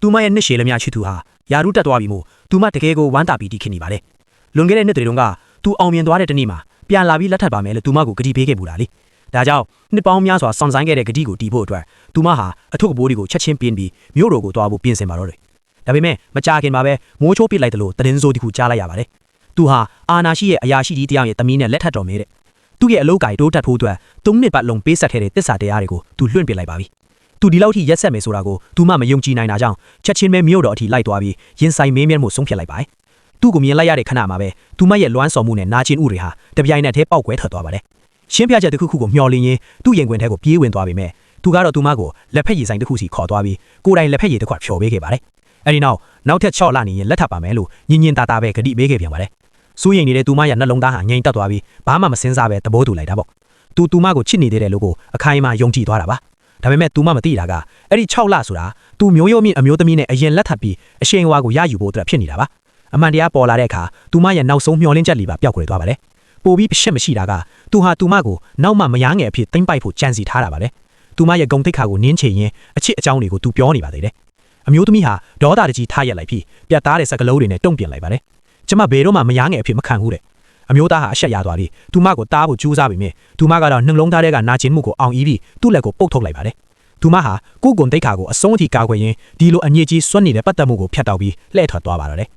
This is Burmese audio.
သူမရဲ့နှစ်ရှည်လများချစ်သူဟာယာရုတက်သွားပြီမို့သူမတကယ်ကိုဝမ်းသာပြီးတီးခင်နေပါလေလွန်ခဲ့တဲ့နှစ်တွေတုန်းကသူအောင်မြင်သွားတဲ့တနေ့မှာပြန်လာပြီးလက်ထပ်ပါမယ်လို့သူမကိုဂတိပေးခဲ့ပူတာလေဒါကြောင့်နှစ်ပေါင်းများစွာစောင့်ဆိုင်ခဲ့တဲ့ဂတိကိုတီးဖို့အတွက်သူမဟာအထုပ်ကပိုးတွေကိုချက်ချင်းပြင်းပြီးမြို့တော်ကိုသွားဖို့ပြင်ဆင်ပါတော့တယ်ဒါပေမဲ့မကြာခင်မှာပဲမိုးချိုးပစ်လိုက်တယ်လို့သတင်းစိုးတစ်ခုကြားလိုက်ရပါတယ်သူဟာအာနာရှိရဲ့အရာရှိကြီးတယောက်ရဲ့သမီးနဲ့လက်ထပ်တော်မဲတဲ့သူ့ရဲ့အလုပ်ကိုင်တိုးတက်ဖို့အတွက်၃နှစ်ပတ်လုံးပေးဆက်ခဲ့တဲ့တစ္ဆာတရားတွေကိုသူလွှင့်ပစ်လိုက်ပါပြီသူဒီလောက်ထိရက်ဆက်မယ်ဆိုတာကိုသူမှမယုံကြည်နိုင်တာကြောင့်ချက်ချင်းပဲမြို့တော်အထိလိုက်သွားပြီးရင်ဆိုင်မင်းမြတ်မှုဆုံးဖြတ်လိုက်ပါတယ်သူ့ကိုမြင်လိုက်ရတဲ့ခဏမှာပဲသူမရဲ့လွမ်းစော်မှုနဲ့နာကျင်ဥတွေဟာတပြိုင်နက်တည်းပေါက်ကွဲထွက်သွားပါတယ်ရှင်းပြချက်တစ်ခုခုကိုမျှော်လင့်ရင်းသူ့ရင်ခွင်ထဲကိုပြေးဝင်သွားပေမဲ့သူကတော့သူမကိုလက်ဖက်ရည်ဆိုင်တစ်ခုစီခေါ်သွားပြီးကိုယ်တိုင်လက်ဖက်ရည်တစ်ခွက်ဖျော်ပေးခဲ့ပါတယ်အဲဒီနောက်ထပ်6လနေရင်လက်ထပ်ပါမယ်လို့ညင်ညင်တာတာပဲဂတိပေးခဲ့ပြန်ပါတယ်စိုးရိမ်နေတဲ့သူမရဲ့နှလုံးသားဟာငြိမ်သက်သွားပြီးဘာမှမစင်စားပဲသဘောတူလိုက်တာပေါ့သူမကိုချစ်နေသေးတယ်လို့ကိုအခိုင်အမာယုံကြည်သွားတာပါဒါပေမဲ့သူမမသိတာကအဲ့ဒီ6လဆိုတာသူမျိုးရိုးမြင့်အမျိုးသမီးနဲ့အရင်လက်ထပ်ပြီးအရှိန်အဝါကိုရယူဖို့အတွက်ဖြစ်နေတာပါအမှန်တရားပေါ်လာတဲ့အခါသူမရဲ့နောက်ဆုံးမျှော်လင့်ချက်လေးပါပျောက်ကွယ်သွားပါတယ်ပိုပြီးရှက်မရှိတာကသူဟာသူမကိုနောက်မှမယားငယ်အဖြစ်သိမ့်ပိုက်ဖို့ကြံစီထားတာပါပဲသူမရဲ့ဂုဏ်သိက္ခာကိုနင်းချင်ရင်အချစ်အကြောင်းတွေကိုသူပြောနေပါသေးတယ်အမျိုးသမီးဟာဒေါသတကြီးထားရက်လိုက်ပြီးပြတ်သားတဲ့စကလုံးတွေနဲ့တုံ့ပြန်လိုက်ပါတယ်ကျမဘယ်တော့မှမယားငယ်အဖြစ်မခံဘူးတဲ့အမျိုးသားဟာအရှက်ရသွားပြီးသူမကိုတားဖို့ကြိုးစားပေမဲ့သူမကတော့နှလုံးသားထဲကနာကျင်မှုကိုအောင်အီးပြီးသူ့လက်ကိုပုတ်ထုတ်လိုက်ပါတယ်သူမဟာကိုယ်ဂုဏ်သိက္ခာကိုအဆုံးအထိကာကွယ်ရင်းဒီလိုအညစ်အကြေးစွန့်နေတဲ့ပတ်သက်မှုကိုဖျက်တောက်ပြီးလှည့်ထွက်သွားပါတော့တယ်